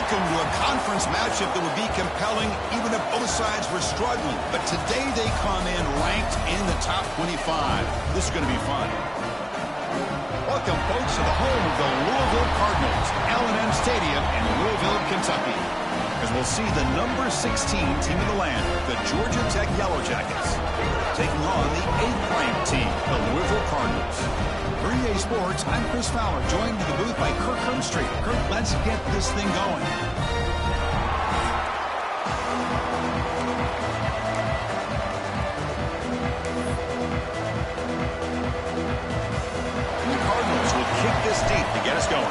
Welcome to a conference matchup that would be compelling even if both sides were struggling. But today they come in ranked in the top 25. This is going to be fun. Welcome, folks, to the home of the Louisville Cardinals, L&M Stadium in Louisville, Kentucky. As we'll see the number 16 team of the land, the Georgia Tech Yellow Jackets, taking on the 8th-ranked team, the Louisville Cardinals. For EA Sports, I'm Chris Fowler, joined in the booth by Kirk Herbstreit. Kirk, let's get this thing going. And the Cardinals will kick this deep to get us going.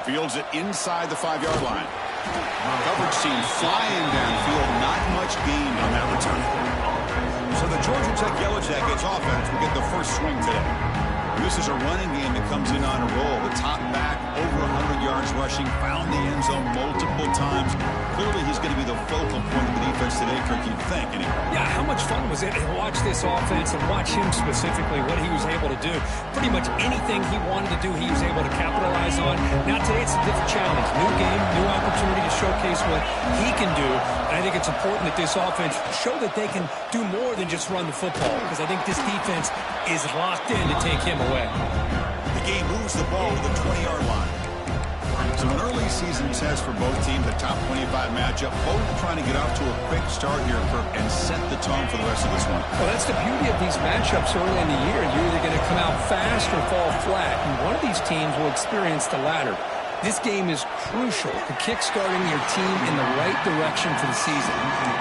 Fields it inside the 5-yard line. Coverage team flying downfield, not much gain on that return. So the Georgia Tech Yellow Jackets offense will get the first swing today. This is a running game that comes in on a roll. The top back, over 100 yards rushing, found the end zone multiple times. Clearly he's going to be the focal point of the defense today, Kirk, you'd think, anyway. Yeah, how much fun was it to watch this offense and watch him specifically, what he was able to do. Pretty much anything he wanted to do, he was able to capitalize on. Now today it's a different challenge. New game, new opportunity to showcase what he can do. And I think it's important that this offense show that they can do more than just run the football, because I think this defense is locked in to take him away. The game moves the ball to the 20-yard line. So an early season test for both teams, a top 25 matchup, both trying to get off to a quick start here, Kirk, and set the tone for the rest of this one. Well, that's the beauty of these matchups early in the year. You're either going to come out fast or fall flat, and one of these teams will experience the latter. This game is crucial to kickstarting your team in the right direction for the season.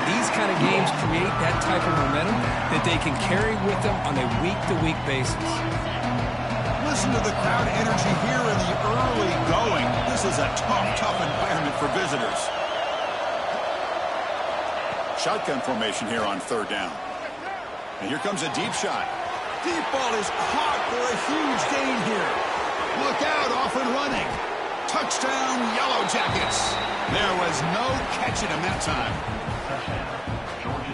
These kind of games create that type of momentum that they can carry with them on a week-to-week basis. Listen to the crowd energy here in the early going. This is a tough environment for visitors. Shotgun formation here on 3rd down. And here comes a deep shot. Deep ball is caught for a huge gain here. Look out, off and running. Touchdown, Yellow Jackets. There was no catching him that time.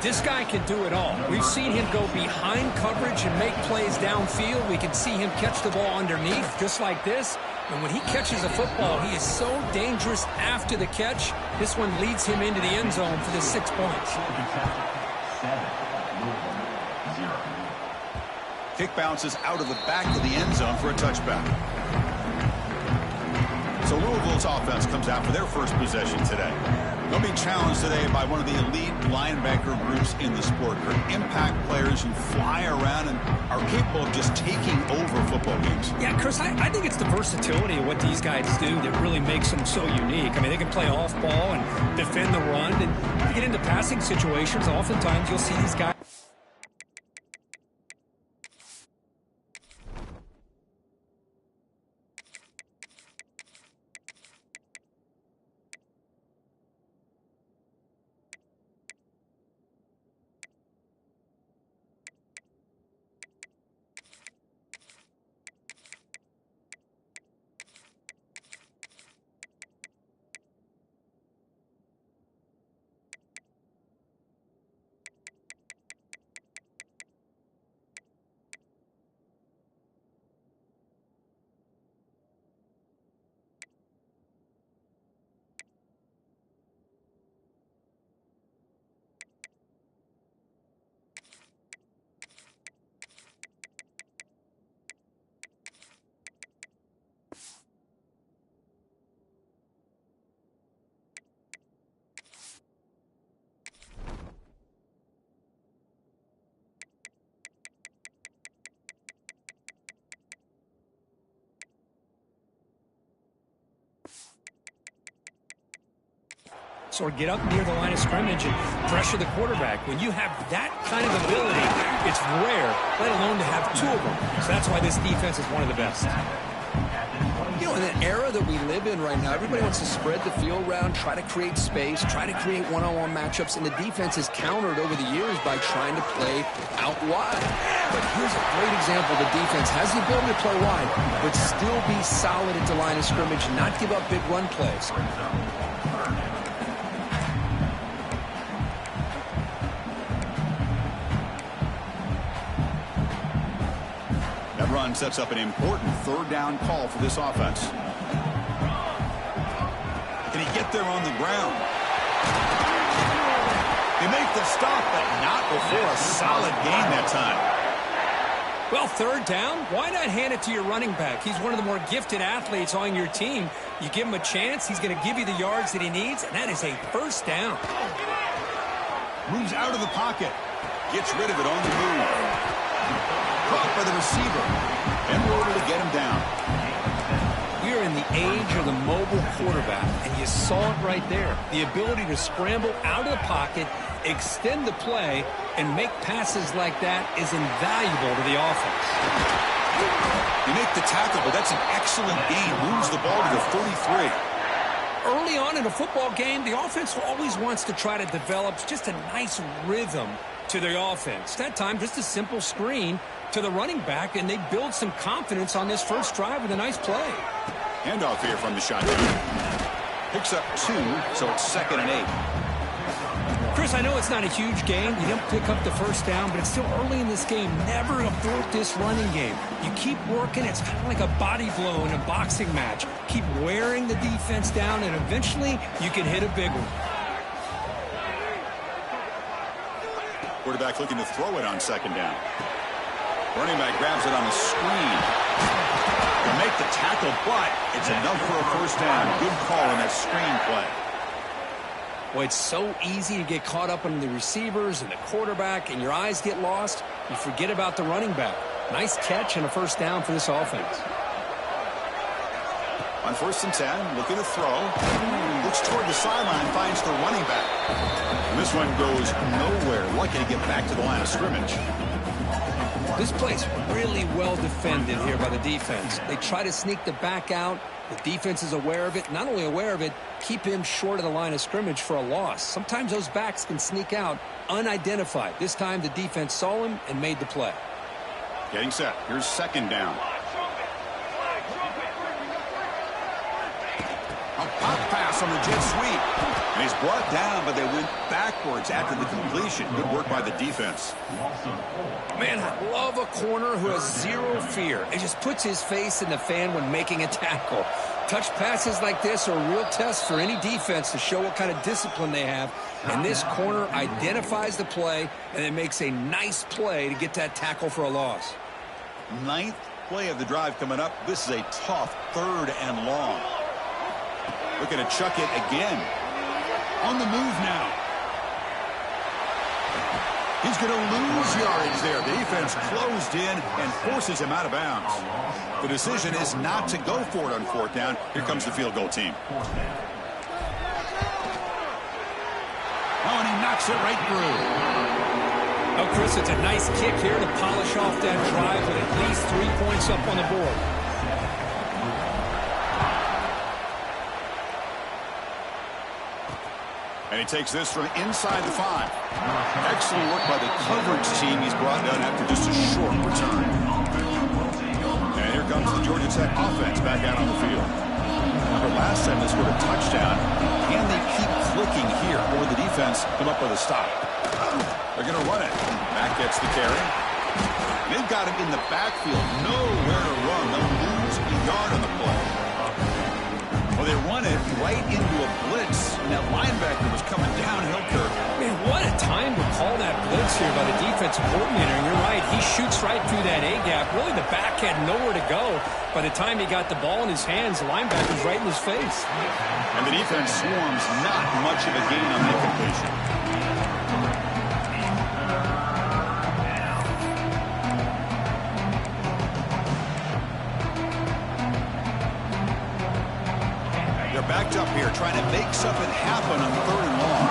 This guy can do it all. We've seen him go behind coverage and make plays downfield. We can see him catch the ball underneath just like this. And when he catches a football, he is so dangerous after the catch. This one leads him into the end zone for the 6 points. Kick bounces out of the back of the end zone for a touchback. So Louisville's offense comes out for their first possession today. They'll be challenged today by one of the elite linebacker groups in the sport. They're impact players who fly around and are capable of just taking over football games. Yeah, Chris, I think it's the versatility of what these guys do that really makes them so unique. I mean, they can play off ball and defend the run. And to get into passing situations, oftentimes you'll see these guys. Or get up near the line of scrimmage and pressure the quarterback. When you have that kind of ability, it's rare, let alone to have two of them. So that's why this defense is one of the best. You know, in an era that we live in right now, everybody wants to spread the field around, try to create space, try to create one-on-one matchups, and the defense has countered over the years by trying to play out wide. But here's a great example. The defense has the ability to play wide, but still be solid at the line of scrimmage, not give up big run plays. run sets up an important third down call for this offense. Can he get there on the ground? They make the stop, but not before a solid gain that time. Well, third down, why not hand it to your running back? He's one of the more gifted athletes on your team. You give him a chance, he's going to give you the yards that he needs, and that is a first down. Moves out of the pocket. Gets rid of it on the move. Caught by the receiver. And we're able to get him down. We are in the age of the mobile quarterback, and you saw it right there. The ability to scramble out of the pocket, extend the play, and make passes like that is invaluable to the offense. You make the tackle, but that's an excellent gain. Moves the ball to the 33. Early on in a football game, the offense always wants to try to develop just a nice rhythm to the offense. That time, just a simple screen to the running back, and they build some confidence on this first drive with a nice play. Handoff here from the shotgun. Picks up 2, so it's 2nd and 8. Chris, I know it's not a huge game. You didn't pick up the first down, but it's still early in this game. Never abort this running game. You keep working. It's kind of like a body blow in a boxing match. Keep wearing the defense down, and eventually you can hit a big one. Quarterback looking to throw it on 2nd down. Running back grabs it on the screen. To make the tackle, but it's enough for a first down. Good call on that screen play. Well, it's so easy to get caught up on the receivers and the quarterback, and your eyes get lost. You forget about the running back. Nice catch and a first down for this offense. On 1st and 10, looking to throw. Looks toward the sideline, finds the running back. And this one goes nowhere. Lucky to get back to the line of scrimmage. This play's really well defended here by the defense. They try to sneak the back out. The defense is aware of it. Not only aware of it, keep him short of the line of scrimmage for a loss. Sometimes those backs can sneak out unidentified. This time the defense saw him and made the play. Getting set. Here's 2nd down. A pop pass on the jet sweep. And he's brought down, but they went backwards after the completion. Good work by the defense. Man, I love a corner who has zero fear. It just puts his face in the fan when making a tackle. Touch passes like this are a real test for any defense to show what kind of discipline they have. And this corner identifies the play, and it makes a nice play to get that tackle for a loss. 9th play of the drive coming up. This is a tough 3rd and long. Looking to chuck it again. On the move now. He's going to lose yardage there. The defense closed in and forces him out of bounds. The decision is not to go for it on 4th down. Here comes the field goal team. Oh, and he knocks it right through. Oh, Chris, it's a nice kick here to polish off that drive with at least 3 points up on the board. And he takes this from inside the 5. Excellent work by the coverage team. He's brought down after just a short return. And here comes the Georgia Tech offense back out on the field. Remember, last time they scored a touchdown. Can they keep clicking here, or the defense come up with a stop? They're going to run it. Mack gets the carry. They've got him in the backfield. Nowhere to run. They'll lose a yard on the play. Well, they run it right into a blitz, and that linebacker was coming downhill, Kirk. Man, what a time to call that blitz here by the defensive coordinator. And you're right, he shoots right through that A-gap. Really, the back had nowhere to go. By the time he got the ball in his hands, the linebacker's right in his face. And the defense swarms, not much of a gain on the completion. Backed up here, trying to make something happen on 3rd and long.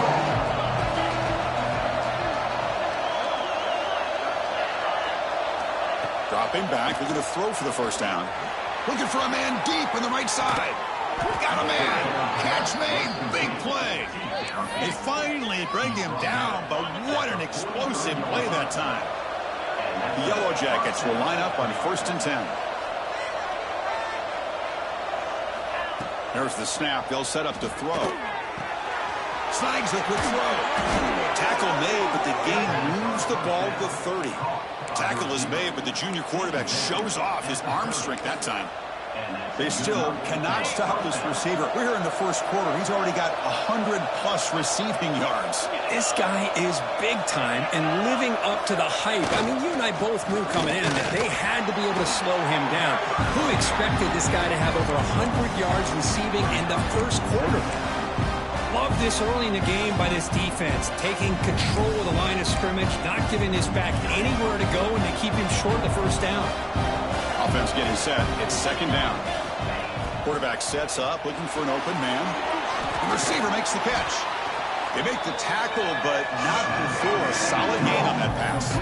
Dropping back, looking to throw for the first down. Looking for a man deep on the right side. Got a man. Catch made. Big play. They finally bring him down, but what an explosive play that time. The Yellow Jackets will line up on 1st and 10. There's the snap. They'll set up to throw. Snags the quick throw. Tackle made, but the gain moves the ball to 30. Tackle is made, but the junior quarterback shows off his arm strength that time. They still cannot stop this receiver. We're here in the first quarter. He's already got 100-plus receiving yards. This guy is big time and living up to the hype. I mean, you and I both knew coming in that they had to be able to slow him down. Who expected this guy to have over 100 yards receiving in the first quarter? Love this early in the game by this defense, taking control of the line of scrimmage, not giving this back anywhere to go, and they keep him short of the first down. Offense getting set. It's second down. Quarterback sets up, looking for an open man. The receiver makes the catch. They make the tackle, but not before a solid gain on that pass.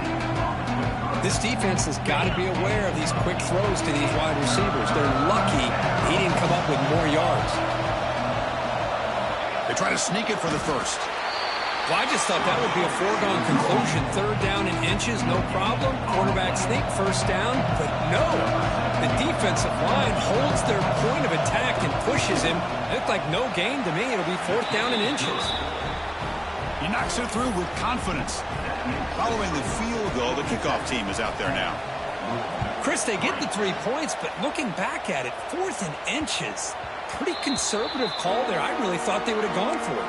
This defense has got to be aware of these quick throws to these wide receivers. They're lucky he didn't come up with more yards. They try to sneak it for the first. Well, I just thought that would be a foregone conclusion. Third down in inches, no problem. Quarterback sneak, first down. But no, the defensive line holds their point of attack and pushes him. It looked like no gain to me. It'll be fourth down in inches. He knocks it through with confidence. Following the field goal, the kickoff team is out there now. Chris, they get the 3 points, but looking back at it, fourth and inches. Pretty conservative call there. I really thought they would have gone for it.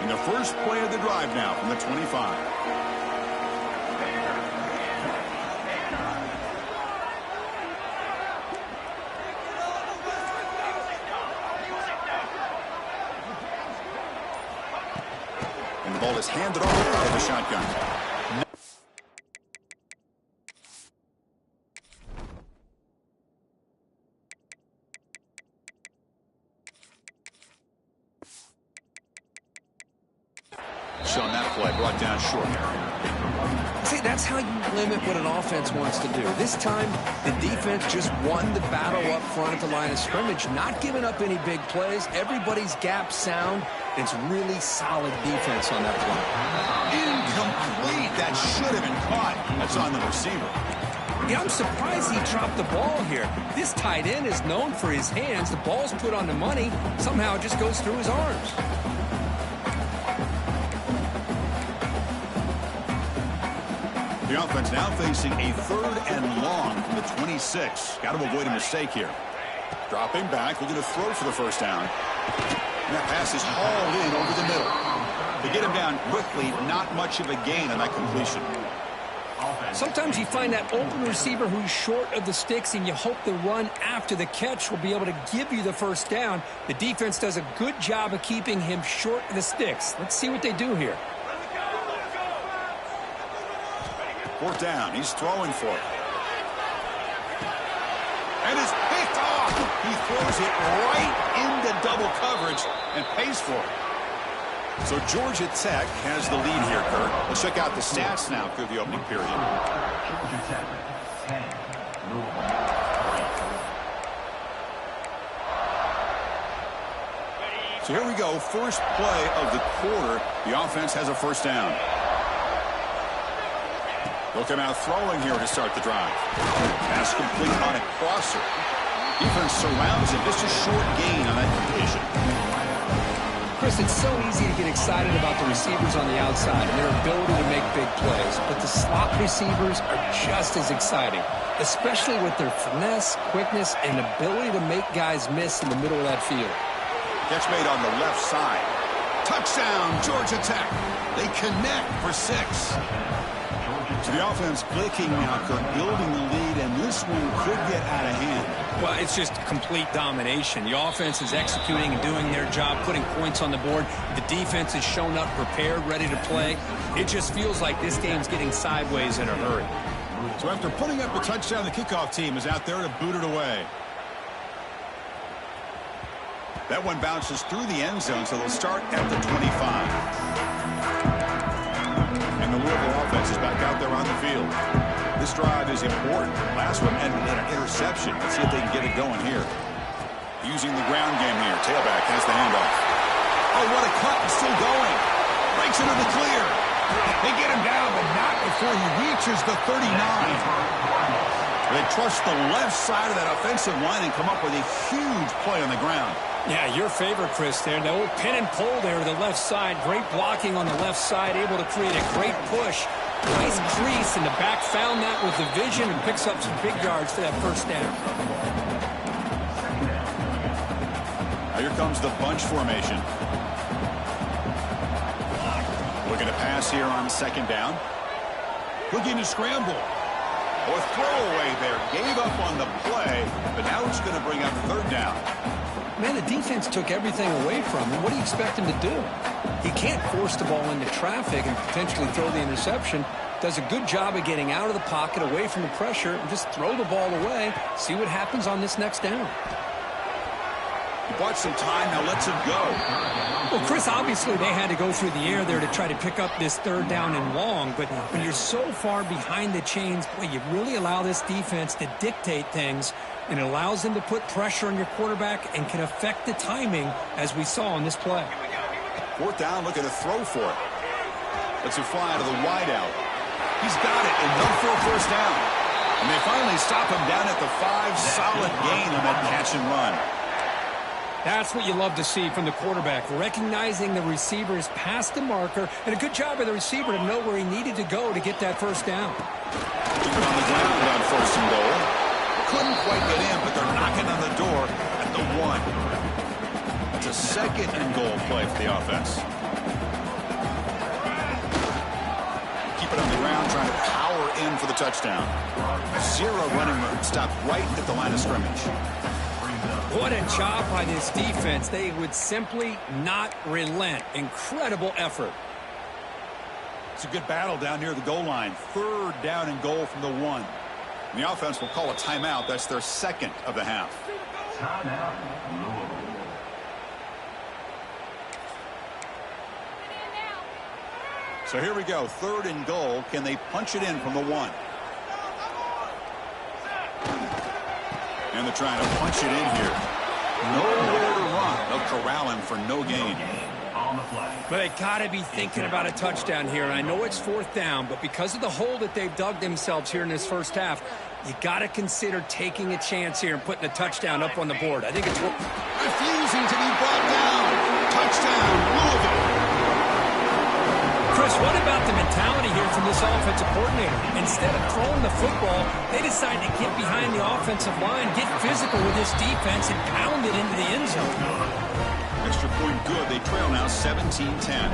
In the first play of the drive now from the 25. And the ball is handed off to the shotgun. On that play, brought down short. See, that's how you limit what an offense wants to do. This time, the defense just won the battle up front at the line of scrimmage, not giving up any big plays. Everybody's gap sound. It's really solid defense on that play. Incomplete. That should have been caught. That's on the receiver. Yeah, I'm surprised he dropped the ball here. This tight end is known for his hands. The ball's put on the money. Somehow it just goes through his arms. The offense now facing a third and long from the 26. Got to avoid a mistake here. Dropping back, looking to throw for the first down. And that pass is hauled in over the middle. To get him down quickly, not much of a gain on that completion. Sometimes you find that open receiver who's short of the sticks, and you hope the run after the catch will be able to give you the first down. The defense does a good job of keeping him short of the sticks. Let's see what they do here. Fourth down. He's throwing for it. And it's picked off. He throws it right into double coverage and pays for it. So Georgia Tech has the lead here, Kurt. Let's check out the stats now through the opening period. So here we go. First play of the quarter. The offense has a first down. They'll come out throwing here to start the drive. Pass complete on a crosser. Defense surrounds him. Just a short gain on that completion. Chris, it's so easy to get excited about the receivers on the outside and their ability to make big plays, but the slot receivers are just as exciting, especially with their finesse, quickness, and ability to make guys miss in the middle of that field. Catch made on the left side. Touchdown, Georgia Tech. They connect for 6. So the offense clicking now, building the lead, and this one could get out of hand. Well, it's just complete domination. The offense is executing and doing their job, putting points on the board. The defense is shown up, prepared, ready to play. It just feels like this game's getting sideways in a hurry. So after putting up a touchdown, the kickoff team is out there to boot it away. That one bounces through the end zone, so they'll start at the 25. And the Louisville offense is back out there on the field. This drive is important. Last one ended in an interception. Let's see if they can get it going here. Using the ground game here. Tailback has the handoff. Oh, what a cut. It's still going. Breaks into the clear. They get him down, but not before he reaches the 39. They trust the left side of that offensive line and come up with a huge play on the ground. Yeah, your favorite, Chris, there. The old pin and pull there to the left side. Great blocking on the left side, able to create a great push. Nice crease, and the back found that with the vision and picks up some big yards for that first down. Now here comes the bunch formation. Looking to pass here on second down. Looking to scramble. Or throwaway there. Gave up on the play, but now it's going to bring up third down. Man, the defense took everything away from him. What do you expect him to do? He can't force the ball into traffic and potentially throw the interception. Does a good job of getting out of the pocket, away from the pressure, and just throw the ball away. See what happens on this next down. He bought some time, now lets it go. Well, Chris, obviously they had to go through the air there to try to pick up this third down and long, but when you're so far behind the chains, boy, you really allow this defense to dictate things, and it allows them to put pressure on your quarterback and can affect the timing, as we saw on this play. Fourth down, looking to throw for it. Lets it fly to the wideout. He's got it, and done for a first down. And they finally stop him down at the 5. Solid gain on that catch and run. That's what you love to see from the quarterback, recognizing the receiver is past the marker, and a good job by the receiver to know where he needed to go to get that first down. Keep it on the ground on first and goal. Couldn't quite get in, but they're knocking on the door at the 1. It's a second and goal play for the offense. Keep it on the ground, trying to power in for the touchdown. 0 running room, stopped right at the line of scrimmage. What a job by this defense. They would simply not relent. Incredible effort. It's a good battle down near the goal line. Third down and goal from the 1. And the offense will call a timeout. That's their second of the half. Timeout. So here we go. Third and goal. Can they punch it in from the 1? And they're trying to punch it in here. Nowhere to run. They'll corral him for no gain. But they got to be thinking about a touchdown here. And I know it's fourth down, but because of the hole that they've dug themselves here in this first half, you got to consider taking a chance here and putting a touchdown up on the board. I think it's refusing to be brought down. Touchdown, Louisville. Chris, what about the mentality here from this offensive coordinator? Instead of throwing the football, they decide to get behind the offensive line, get physical with this defense, and pound it into the end zone. Extra point good. They trail now 17-10.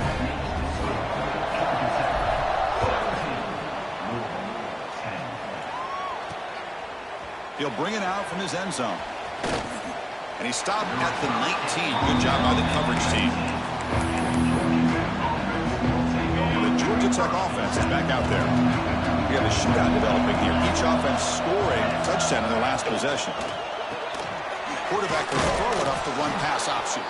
He'll bring it out from his end zone. And he stopped at the 19. Good job by the coverage team. Georgia Tech offense is back out there. We have a shootout developing here. Each offense scoring a touchdown in their last possession. Quarterback will throw it off the run-pass option.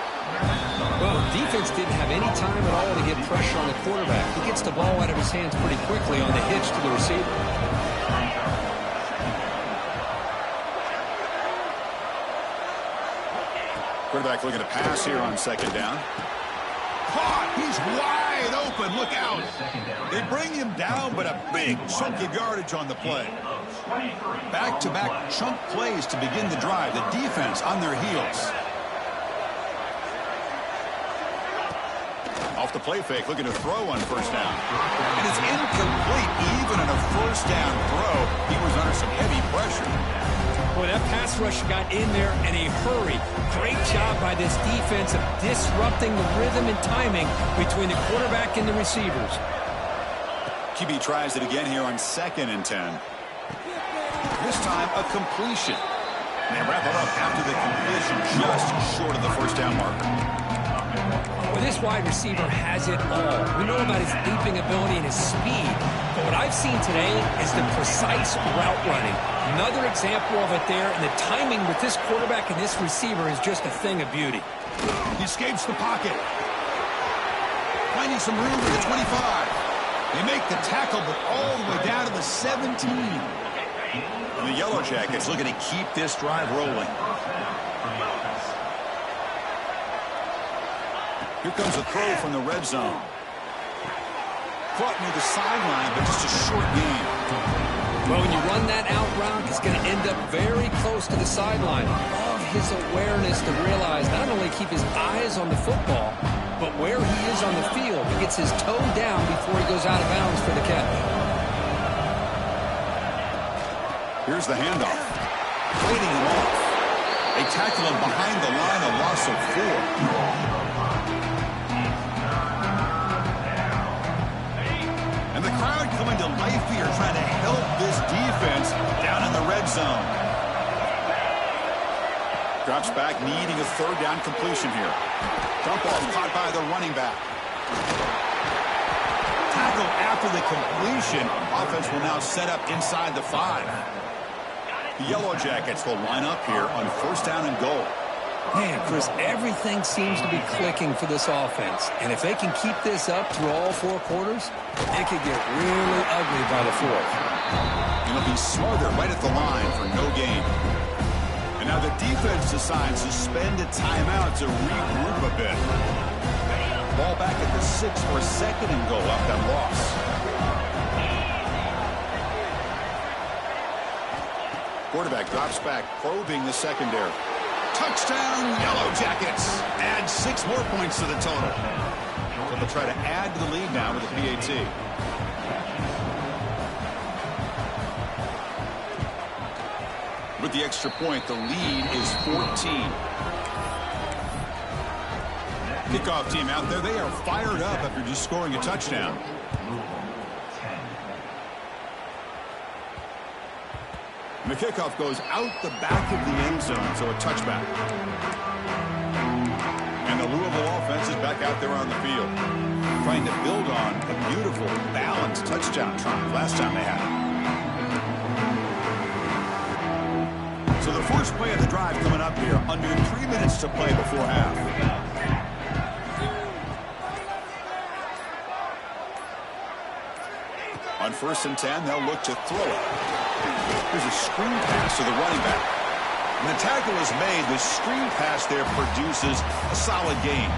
Well, defense didn't have any time at all to get pressure on the quarterback. He gets the ball out of his hands pretty quickly on the hitch to the receiver. Quarterback looking to pass here on second down. Caught! He's wide open. Look out. They bring him down, but a big chunk of yardage on the play. Back-to-back chunk plays to begin the drive. The defense on their heels. Off the play fake, looking to throw on first down. And it's incomplete. Even in a first down throw, he was under some heavy pressure. Boy, that pass rush got in there in a hurry. Great job by this defense of disrupting the rhythm and timing between the quarterback and the receivers. QB tries it again here on 2nd and 10. This time, a completion. And they wrap it up after the completion just short of the first down marker. Well, this wide receiver has it all. We know about his leaping ability and his speed. But what I've seen today is the precise route running. Another example of it there, and the timing with this quarterback and this receiver is just a thing of beauty. He escapes the pocket. Finding some room at the 25. They make the tackle, but all the way down to the 17. And the Yellow Jackets looking to keep this drive rolling. Here comes a throw from the red zone. Caught near the sideline, but just a short gain. Well, when you run that out route, it's going to end up very close to the sideline. Love his awareness to realize not only keep his eyes on the football, but where he is on the field. He gets his toe down before he goes out of bounds for the catch. Here's the handoff. Fading him off. They tackle him behind the line, a loss of 4. And the crowd coming to life here, trying to help this defense down in the red zone. Drops back, needing a third down completion here. Dump off caught by the running back. Tackle after the completion. Offense will now set up inside the 5. The Yellow Jackets will line up here on first down and goal. Man, Chris, everything seems to be clicking for this offense. And if they can keep this up through all 4 quarters, it could get really ugly by the 4th. It'll be Smother right at the line for no gain. And now the defense decides to spend a timeout to regroup a bit. Ball back at the 6 for second and goal up that loss. Quarterback drops back, probing the secondary. Touchdown, Yellow Jackets. Add 6 more points to the total. So they'll try to add to the lead now with a PAT. With the extra point, the lead is 14. Kickoff team out there. They are fired up after just scoring a touchdown. And the kickoff goes out the back of the end zone, so a touchback. And the Louisville offense is back out there on the field, trying to build on a beautiful, balanced touchdown drive last time they had it. So the first play of the drive coming up here, under 3 minutes to play before half. On 1st and 10, they'll look to throw it. Here's a screen pass to the running back. When the tackle is made, the screen pass there produces a solid gain.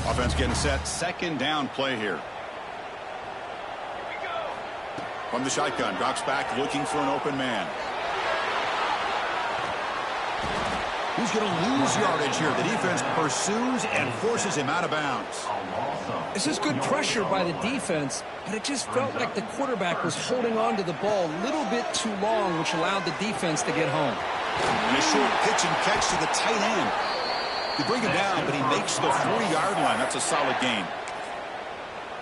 Offense getting set. Second down play here. From the shotgun, drops back, looking for an open man. He's going to lose yardage here. The defense pursues and forces him out of bounds. This is good pressure by the defense, but it just felt like the quarterback was holding on to the ball a little bit too long, which allowed the defense to get home. And a short pitch and catch to the tight end. They bring him down, but he makes the 40-yard line. That's a solid gain.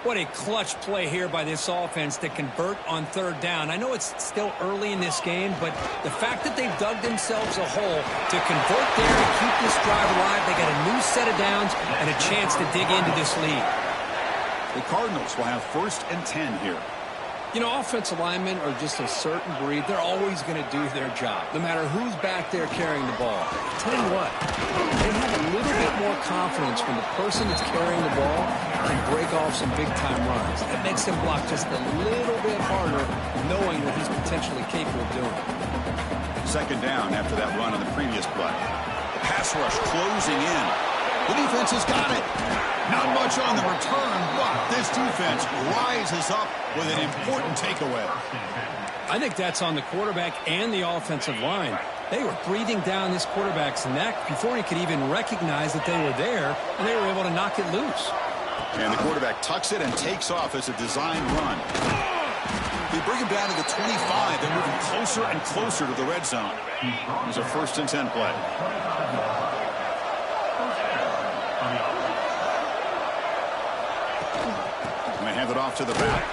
What a clutch play here by this offense to convert on 3rd down. I know it's still early in this game, but the fact that they've dug themselves a hole to convert there to keep this drive alive, they got a new set of downs and a chance to dig into this lead. The Cardinals will have 1st and 10 here. You know, offensive linemen are just a certain breed. They're always going to do their job, no matter who's back there carrying the ball. I'll tell you what, they have a little bit more confidence when the person that's carrying the ball can break off some big-time runs. That makes them block just a little bit harder, knowing what he's potentially capable of doing. Second down after that run on the previous play. The pass rush closing in. The defense has got it. Not much on the return, but this defense rises up with an important takeaway. I think that's on the quarterback and the offensive line. They were breathing down this quarterback's neck before he could even recognize that they were there, and they were able to knock it loose. And the quarterback tucks it and takes off as a design run. They bring him down to the 25. They're moving closer and closer to the red zone. It was a 1st and 10 play. And they hand it off to the back.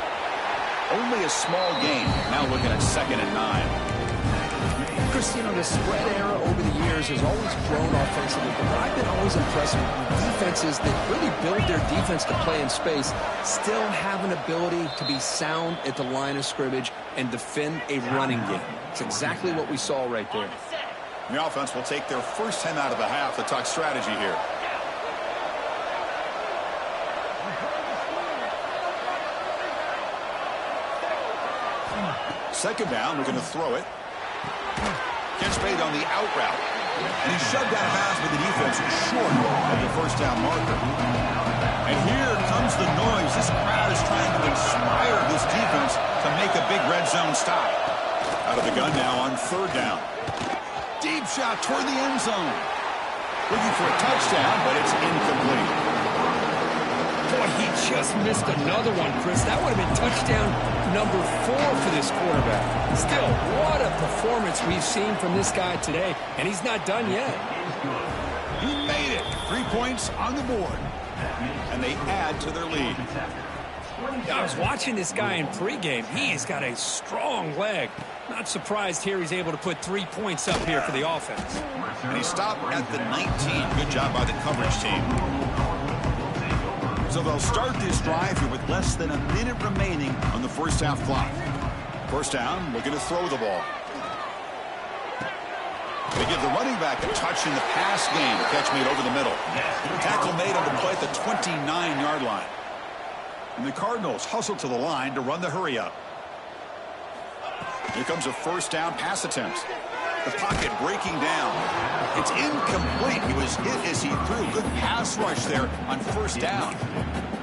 Only a small gain. Now looking at 2nd and 9. Chris, you know, the spread era over the years has always grown offensively, but I've been always impressed with defenses that really build their defense to play in space, still have an ability to be sound at the line of scrimmage and defend a running game. It's exactly what we saw right there. The offense will take their first 10 out of the half to talk strategy here. Second down, we're going to throw it. Catch made on the out route. And he's shoved out of bounds, but the defense is short of the first down marker. And here comes the noise. This crowd is trying to inspire this defense to make a big red zone stop. Out of the gun now on 3rd down. Deep shot toward the end zone. Looking for a touchdown, but it's incomplete. he just missed another one, Chris. That would have been touchdown number 4 for this quarterback. Still, what a performance we've seen from this guy today, and he's not done yet. He made it. 3 points on the board, and they add to their lead. I was watching this guy in pregame. He has got a strong leg. Not surprised here he's able to put 3 points up here for the offense. And he stopped at the 19. Good job by the coverage team. So they'll start this drive here with less than a minute remaining on the first half clock. First down, looking to throw the ball. They give the running back a touch in the pass game. Catch made over the middle. Tackle made on the play at the 29-yard line. And the Cardinals hustle to the line to run the hurry up. Here comes a first down pass attempt. The pocket breaking down. It's incomplete. He was hit as he threw. Good pass rush there on first down.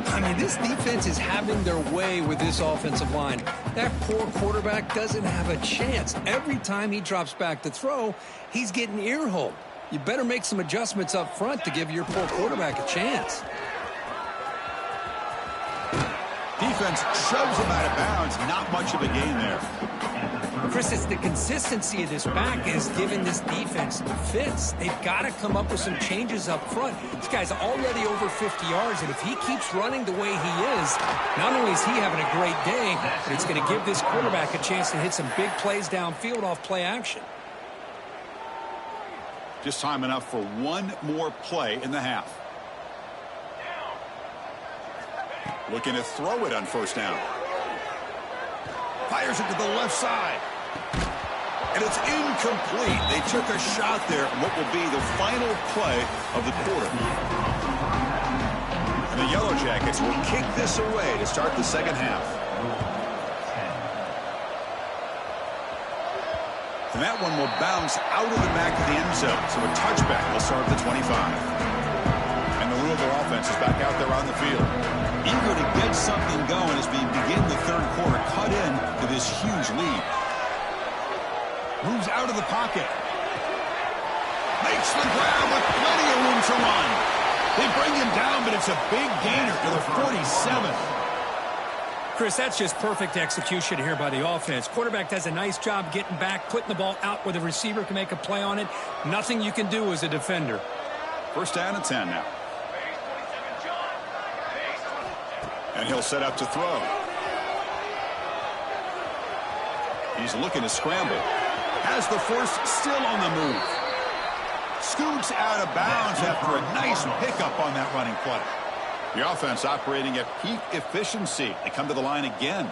I mean, this defense is having their way with this offensive line. That poor quarterback doesn't have a chance. Every time he drops back to throw, he's getting ear-holed. You better make some adjustments up front to give your poor quarterback a chance. Defense shoves him out of bounds. Not much of a gain there. Chris, it's the consistency of this back is giving this defense the fits. They've got to come up with some changes up front. This guy's already over 50 yards, and if he keeps running the way he is, not only is he having a great day, but it's going to give this quarterback a chance to hit some big plays downfield off play action. Just time enough for one more play in the half. Looking to throw it on first down. Fires it to the left side. And it's incomplete. They took a shot there on what will be the final play of the quarter. And the Yellow Jackets will kick this away to start the second half. And that one will bounce out of the back of the end zone. So a touchback will start at the 25. And the Louisville offense is back out there on the field. Eager to get something going as we begin the third quarter. Cut in to this huge lead. Moves out of the pocket. Makes the grab with plenty of room to run. They bring him down, but it's a big gainer to the 47. Chris, that's just perfect execution here by the offense. Quarterback does a nice job getting back, putting the ball out where the receiver can make a play on it. Nothing you can do as a defender. First down and 10 now. And he'll set up to throw. He's looking to scramble. Has the first, still on the move. Scoots out of bounds after a nice pickup on that running play. The offense operating at peak efficiency. They come to the line again.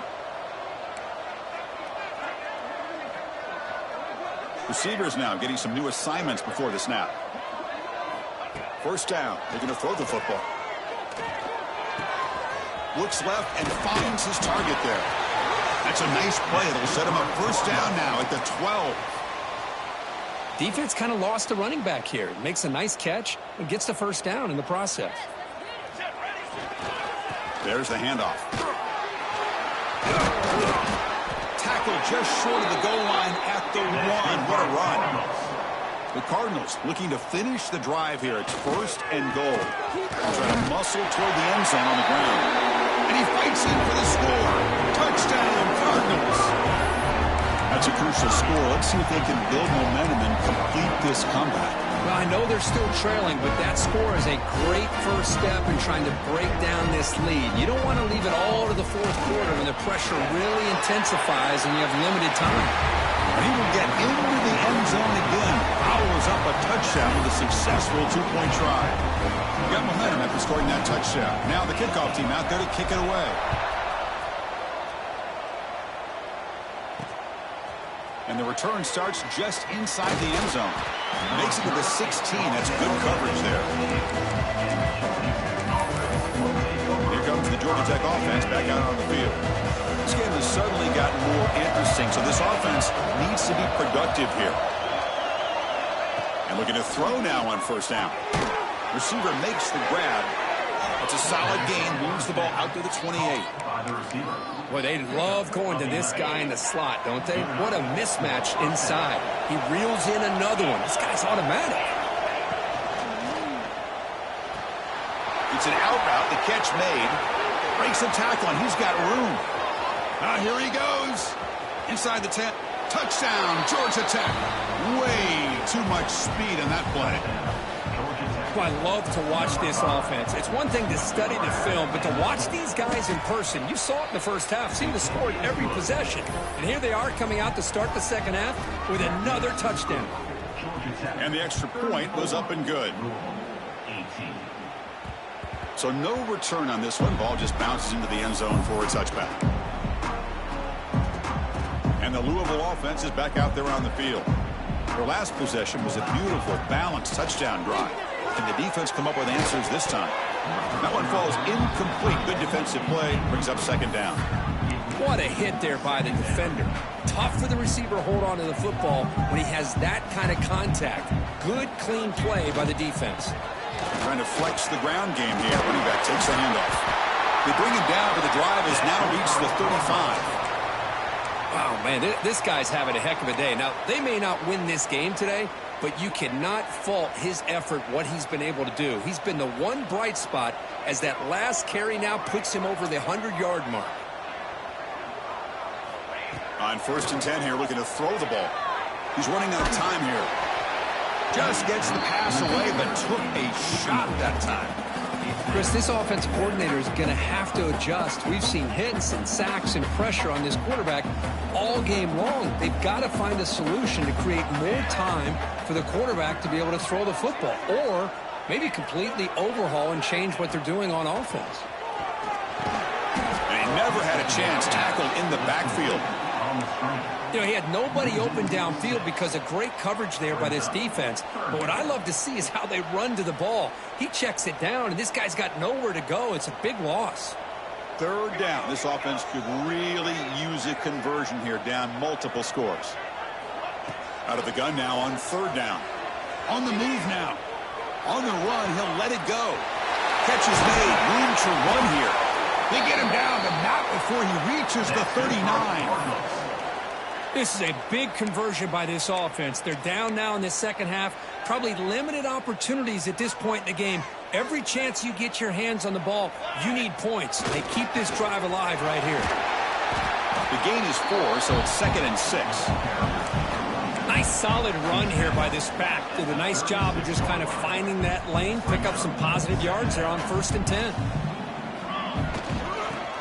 Receivers now getting some new assignments before the snap. First down. They're going to throw the football. Looks left and finds his target there. That's a nice play. It'll set him up first down now at the 12. Defense kind of lost the running back here. Makes a nice catch and gets the first down in the process. There's the handoff. Tackle just short of the goal line at the 1. What a run. The Cardinals looking to finish the drive here. It's first and goal. Trying to muscle toward the end zone on the ground. And he fights in for the score. Touchdown, Cardinals. That's a crucial score. Let's see if they can build momentum and complete this comeback. Well, I know they're still trailing, but that score is a great first step in trying to break down this lead. You don't want to leave it all to the fourth quarter when the pressure really intensifies and you have limited time. And he will get into the end zone again. Powers up a touchdown with a successful two-point try. Got momentum after scoring that touchdown. Now the kickoff team out there to kick it away. And the return starts just inside the end zone. Makes it to the 16. That's good coverage there. Here comes the Georgia Tech offense back out on the field. This game has suddenly gotten more interesting, so this offense needs to be productive here. And looking to throw now on first down. Receiver makes the grab. It's a solid gain. Moves the ball out to the 28. Boy, they love going to this guy in the slot, don't they? What a mismatch inside. He reels in another one. This guy's automatic. The It's an out route. The catch made. Breaks the tackle, and he's got room. Here he goes. Inside the 10. Touchdown, Georgia Tech. Way too much speed in that play. I love to watch this offense. It's one thing to study the film, but to watch these guys in person, you saw it in the first half, seemed to score every possession. And here they are coming out to start the second half with another touchdown. And the extra point was up and good. So no return on this one. Ball just bounces into the end zone for a touchback. And the Louisville offense is back out there on the field. Their last possession was a beautiful, balanced touchdown drive. Can the defense come up with answers this time? That one falls incomplete. Good defensive play. Brings up second down. What a hit there by the defender. Tough for the receiver to hold on to the football when he has that kind of contact. Good, clean play by the defense. Trying to flex the ground game here. Running back takes the handoff. They bring him down, but the drive has now reached the 35. Wow, man, this guy's having a heck of a day. Now, they may not win this game today, but you cannot fault his effort, what he's been able to do. He's been the one bright spot as that last carry now puts him over the 100-yard mark. On 1st and 10 here, looking to throw the ball. He's running out of time here. Just gets the pass away, but took a shot that time. Chris, this offensive coordinator is going to have to adjust. We've seen hits and sacks and pressure on this quarterback all game long. They've got to find a solution to create more time for the quarterback to be able to throw the football, or maybe completely overhaul and change what they're doing on offense. And he never had a chance tackled in the backfield. You know, he had nobody open downfield because of great coverage there by this defense. But what I love to see is how they run to the ball. He checks it down, and this guy's got nowhere to go. It's a big loss. 3rd down. This offense could really use a conversion here, down multiple scores. Out of the gun now on 3rd down. On the move now. On the run, he'll let it go. Catch is made. Room to run here. They get him down, but not before he reaches the 39. This is a big conversion by this offense. They're down now in the second half. Probably limited opportunities at this point in the game. Every chance you get your hands on the ball, you need points. They keep this drive alive right here. The gain is 4, so it's 2nd and 6. Nice solid run here by this back. Did a nice job of just kind of finding that lane, pick up some positive yards there on 1st and 10.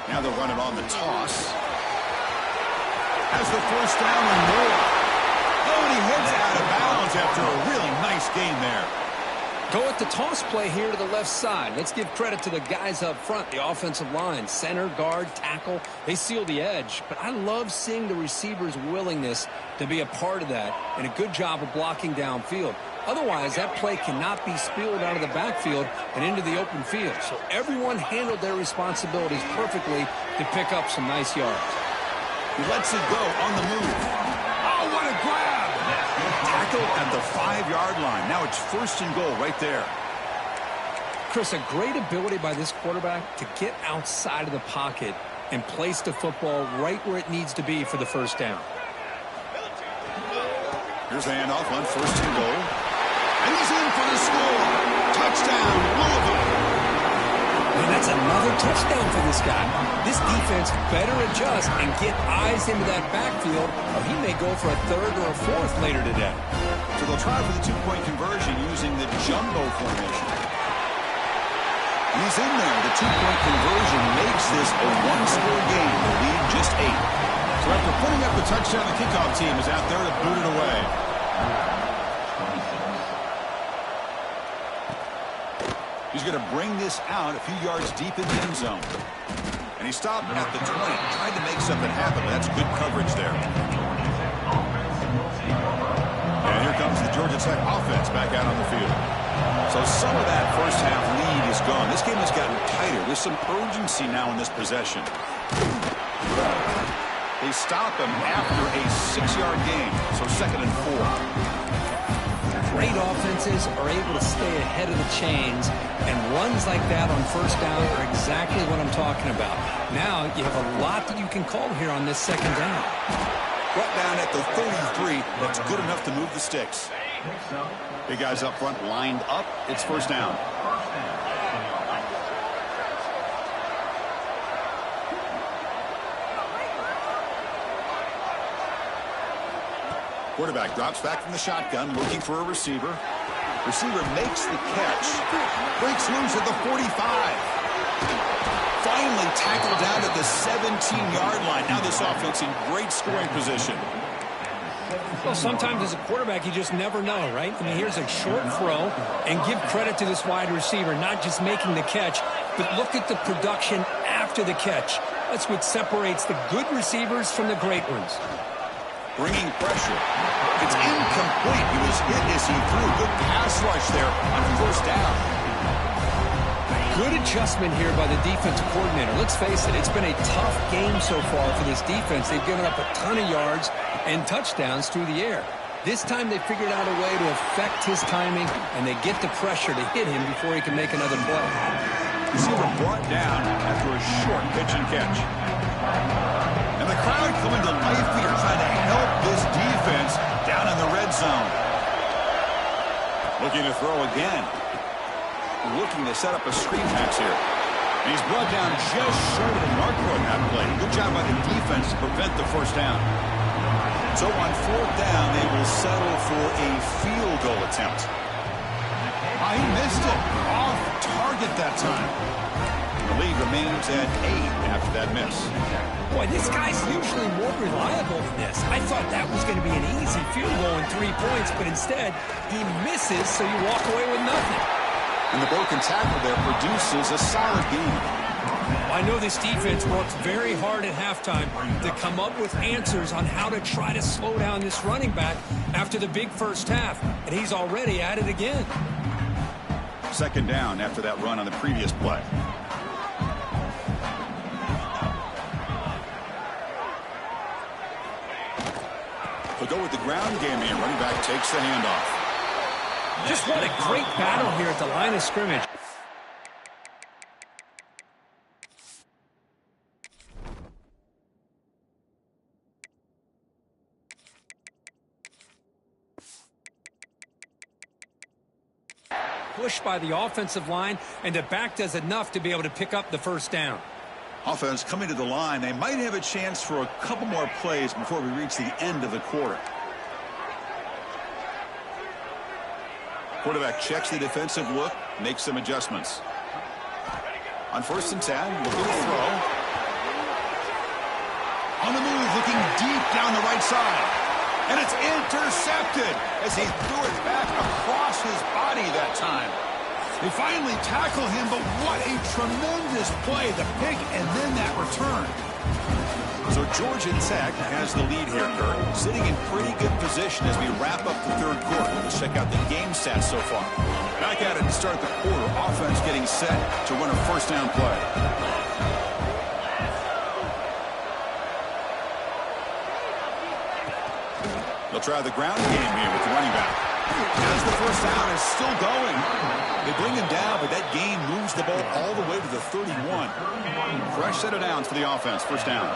Now they'll run it on the toss. Has the 1st down and more. Oh, and he heads out of bounds after a really nice gain there. Go with the toss play here to the left side. Let's give credit to the guys up front, the offensive line, center, guard, tackle. They seal the edge. But I love seeing the receiver's willingness to be a part of that and a good job of blocking downfield. Otherwise, that play cannot be spilled out of the backfield and into the open field. So everyone handled their responsibilities perfectly to pick up some nice yards. He lets it go on the move. Oh, what a grab! Tackle at the 5-yard line. Now it's 1st and goal right there. Chris, a great ability by this quarterback to get outside of the pocket and place the football right where it needs to be for the 1st down. Here's the handoff on 1st and goal. And he's in for the score. Touchdown, Louisville. And that's another touchdown for this guy. This defense better adjust and get eyes into that backfield, or he may go for a 3rd or a 4th later today. So they'll try for the 2-point conversion using the jumbo formation. He's in there. The 2-point conversion makes this a 1-score game. The lead just 8. So after putting up the touchdown, the kickoff team is out there to boot it away. He's going to bring this out a few yards deep in the end zone. And he stopped at the 20. Tried to make something happen, but that's good coverage there. And here comes the Georgia Tech offense back out on the field. So some of that first half lead is gone. This game has gotten tighter. There's some urgency now in this possession. They stop him after a 6-yard gain. So 2nd and 4. Great offenses are able to stay ahead of the chains, and runs like that on 1st down are exactly what I'm talking about. Now you have a lot that you can call here on this 2nd down. Brought down at the 33. That's good enough to move the sticks. Big guys up front lined up. It's 1st down. Quarterback drops back from the shotgun, looking for a receiver. Receiver makes the catch. Breaks loose at the 45. Finally tackled down at the 17-yard line. Now this offense in great scoring position. Well, sometimes as a quarterback, you just never know, right? I mean, here's a short throw, and give credit to this wide receiver, not just making the catch, but look at the production after the catch. That's what separates the good receivers from the great ones. Bringing pressure. It's incomplete. He was hit as he threw. Good pass rush there on first down. Good adjustment here by the defensive coordinator. Let's face it, it's been a tough game so far for this defense. They've given up a ton of yards and touchdowns through the air. This time they figured out a way to affect his timing, and they get the pressure to hit him before he can make another play. Receiver brought down after a short pitch and catch. And the crowd coming to life here, trying to help this defense down in the red zone. Looking to throw again. Looking to set up a screen pass here. And he's brought down just short of the marker on that play. Good job by the defense to prevent the first down. So on fourth down, they will settle for a field goal attempt. He missed it. Off target that time. The lead remains at 8 after that miss. Boy, this guy's usually more reliable than this. I thought that was going to be an easy field goal and 3 points, but instead, he misses, so you walk away with nothing. And the broken tackle there produces a solid gain. I know this defense worked very hard at halftime to come up with answers on how to try to slow down this running back after the big first half, and he's already at it again. Second down after that run on the previous play. They'll go with the ground game here. Running back takes the handoff. Just what a great battle here at the line of scrimmage. Pushed by the offensive line, and the back does enough to be able to pick up the first down. Offense coming to the line. They might have a chance for a couple more plays before we reach the end of the quarter. Quarterback checks the defensive look, makes some adjustments. On 1st and 10, looking to throw. On the move, looking deep down the right side. And it's intercepted as he threw it back across his body that time. They finally tackle him, but what a tremendous play. The pick and then that return. So Georgia Tech has the lead here, Kurt. Sitting in pretty good position as we wrap up the third quarter. Let's check out the game stats so far. Back at it to start the quarter. Offense getting set to run a first down play. They'll try the ground game here with the running back. As the first down is still going. They bring him down, but that gain moves the ball all the way to the 31. Fresh set of downs for the offense. First down.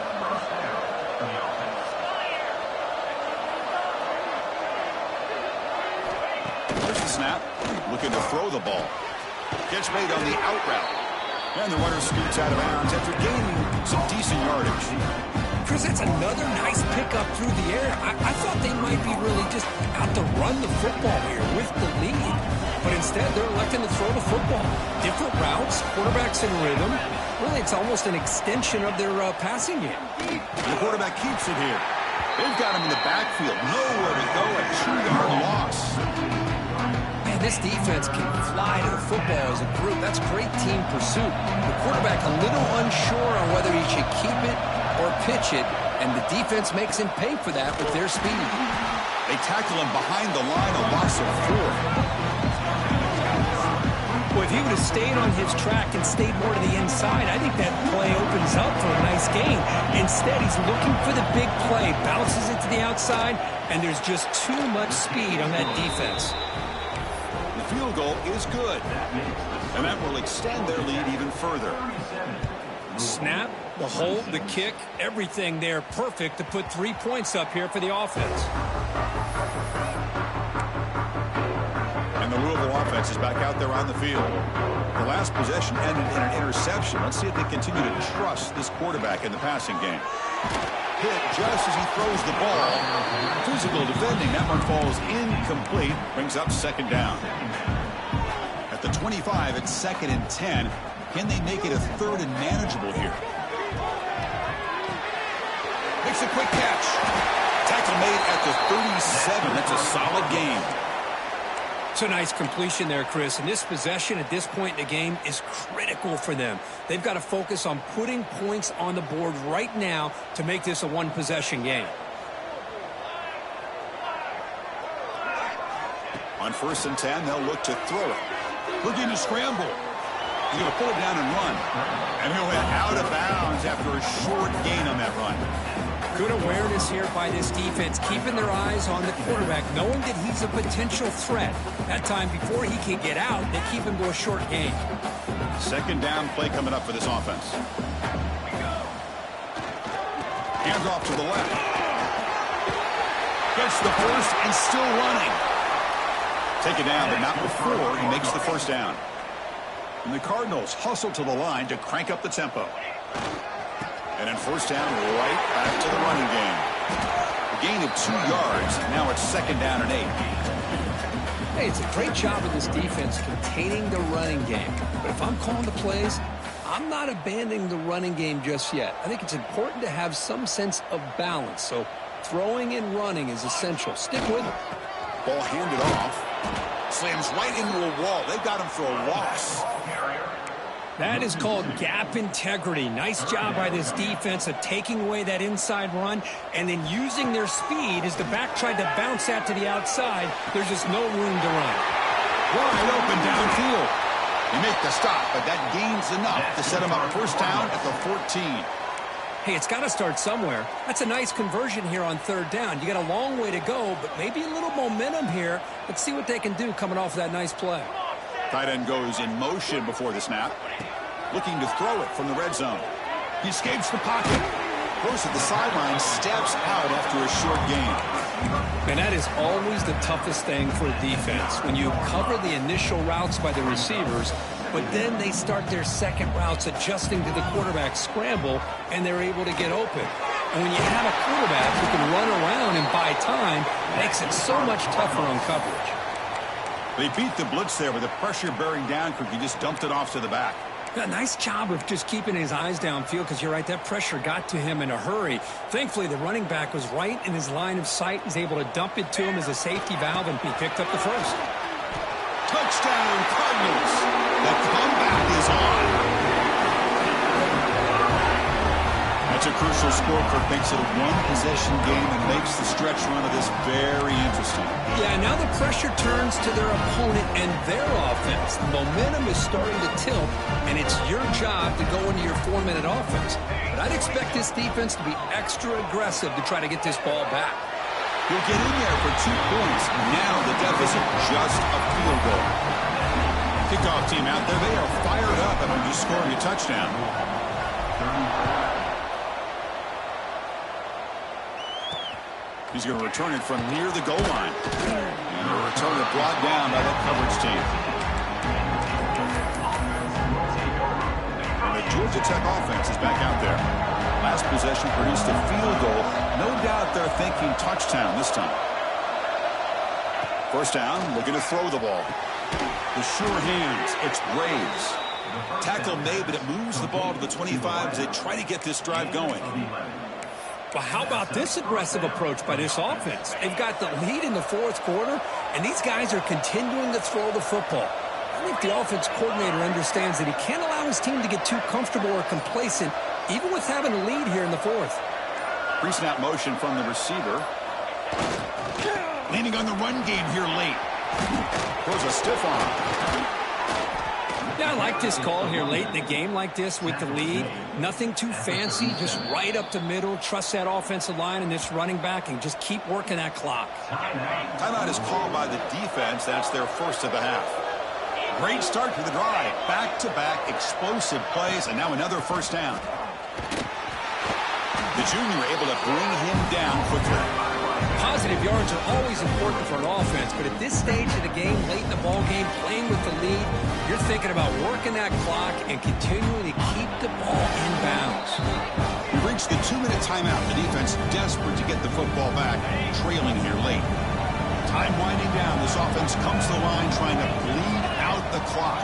There's the snap. Looking to throw the ball. Catch made on the out route. And the runner scoots out of bounds after gaining some decent yardage. Chris, that's another nice pickup through the air. I thought they might be really just out to run the football here with the lead. But instead, they're electing to throw the football. Different routes, quarterbacks in rhythm. Really, it's almost an extension of their passing game. And the quarterback keeps it here. They've got him in the backfield. Nowhere to go. A 2-yard loss. Man, this defense can fly to the football as a group. That's great team pursuit. The quarterback a little unsure on whether he should keep it or pitch it, and the defense makes him pay for that with their speed. They tackle him behind the line, a loss of 4. Well, if he would have stayed on his track and stayed more to the inside, I think that play opens up for a nice gain. Instead, he's looking for the big play, bounces it to the outside, and there's just too much speed on that defense. The field goal is good, and that will extend their lead even further. Snap, the hold, the kick, everything there perfect to put 3 points up here for the offense. And the Louisville offense is back out there on the field. The last possession ended in an interception. Let's see if they continue to trust this quarterback in the passing game. hit just as he throws the ball. Physical defending. That one falls incomplete. Brings up second down. At the 25, it's 2nd and 10. Can they make it a 3rd and manageable here? Makes a quick catch. Tackle made at the 37. That's a solid gain. It's a nice completion there, Chris. And this possession at this point in the game is critical for them. They've got to focus on putting points on the board right now to make this a one-possession game. On 1st and 10, they'll look to throw it. Looking to scramble. He's going to pull it down and run. And he'll head out of bounds after a short gain on that run. Good awareness here by this defense, keeping their eyes on the quarterback, knowing that he's a potential threat. That time before he can get out, they keep him to a short gain. 2nd down play coming up for this offense. Hands off to the left. Gets the first and still running. Taken down, but not before he makes the 1st down. And the Cardinals hustle to the line to crank up the tempo. And then 1st down, right back to the running game. A gain of 2 yards. Now it's 2nd down and 8. Hey, it's a great job of this defense containing the running game. But if I'm calling the plays, I'm not abandoning the running game just yet. I think it's important to have some sense of balance. So throwing and running is essential. Stick with it. Ball handed off. Slams right into a wall. They've got him for a loss. That is called gap integrity. Nice job by this defense of taking away that inside run and then using their speed as the back tried to bounce that to the outside. There's just no room to run. Wide open downfield. They make the stop, but that gains enough to set him up 1st down at the 14. Hey, it's got to start somewhere. That's a nice conversion here on 3rd down. You got a long way to go, but maybe a little momentum here. Let's see what they can do coming off of that nice play. Tight end goes in motion before the snap. Looking to throw it from the red zone. He escapes the pocket. Goes to the sideline, steps out after a short gain. And that is always the toughest thing for a defense. When you cover the initial routes by the receivers, but then they start their second routes adjusting to the quarterback scramble, and they're able to get open. And when you have a quarterback who can run around and buy time, it makes it so much tougher on coverage. They beat the blitz there with the pressure bearing down quick. He just dumped it off to the back. A nice job of just keeping his eyes downfield because you're right, that pressure got to him in a hurry. Thankfully, the running back was right in his line of sight. He's able to dump it to him as a safety valve, and he picked up the 1st. Touchdown, Cardinals. The comeback is on. That's a crucial score. Kirk makes it a one-possession game and makes the stretch run of this very interesting. Yeah, now the pressure turns to their opponent and their offense. The momentum is starting to tilt, and it's your job to go into your 4-minute offense. But I'd expect this defense to be extra aggressive to try to get this ball back. He'll get in there for 2 points. Now the deficit just a field goal. Kickoff team out there. They are fired up after just scoring a touchdown. He's going to return it from near the goal line. And the return is brought down by that coverage team. And the Georgia Tech offense is back out there. Last possession produced a field goal. No doubt they're thinking touchdown this time. 1st down, looking to throw the ball. The sure hands, it's Braves. Tackle made, but it moves the ball to the 25 as they try to get this drive going. Well, how about this aggressive approach by this offense? They've got the lead in the 4th quarter, and these guys are continuing to throw the football. I think the offense coordinator understands that he can't allow his team to get too comfortable or complacent, even with having a lead here in the 4th. Pre-snap motion from the receiver. Leaning on the run game here late. Throws a stiff arm. Yeah, I like this call here late in the game like this with the lead. Nothing too fancy, just right up the middle. Trust that offensive line and this running back and just keep working that clock. Timeout is called by the defense. That's their 1st of the half. Great start to the drive. Back-to-back explosive plays, and now another 1st down. The junior able to bring him down quickly. Positive yards yards are always important for an offense, but at this stage of the game, late in the ball game, playing with the lead, you're thinking about working that clock and continuing to keep the ball in bounds. We've reached the 2-minute timeout. The defense desperate to get the football back, trailing here late. Time winding down. This offense comes to the line trying to bleed out the clock.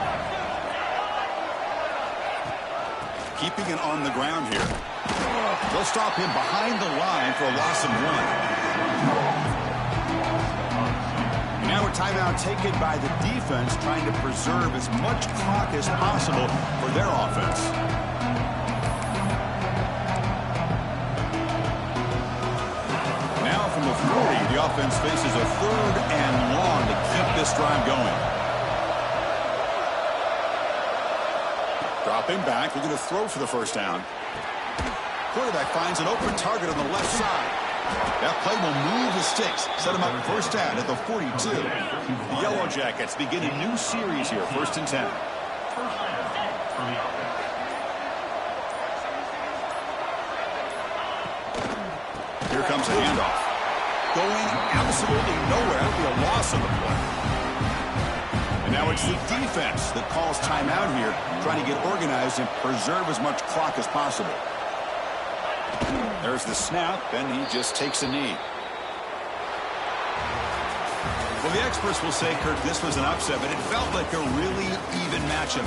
Keeping it on the ground here. They'll stop him behind the line for a loss of 1. Now a timeout taken by the defense trying to preserve as much clock as possible for their offense. Now from the 40, the offense faces a 3rd and long to keep this drive going. Dropping back, we're going to throw for the first down. Quarterback finds an open target on the left side. That play will move the sticks, set him up first down at the 42. The Yellow Jackets begin a new series here, 1st and 10. Here comes a handoff. Going absolutely nowhere. That'll be a loss on the play. And now it's the defense that calls timeout here, trying to get organized and preserve as much clock as possible. There's the snap, and he just takes a knee. Well, the experts will say, Kirk, this was an upset, but it felt like a really even matchup.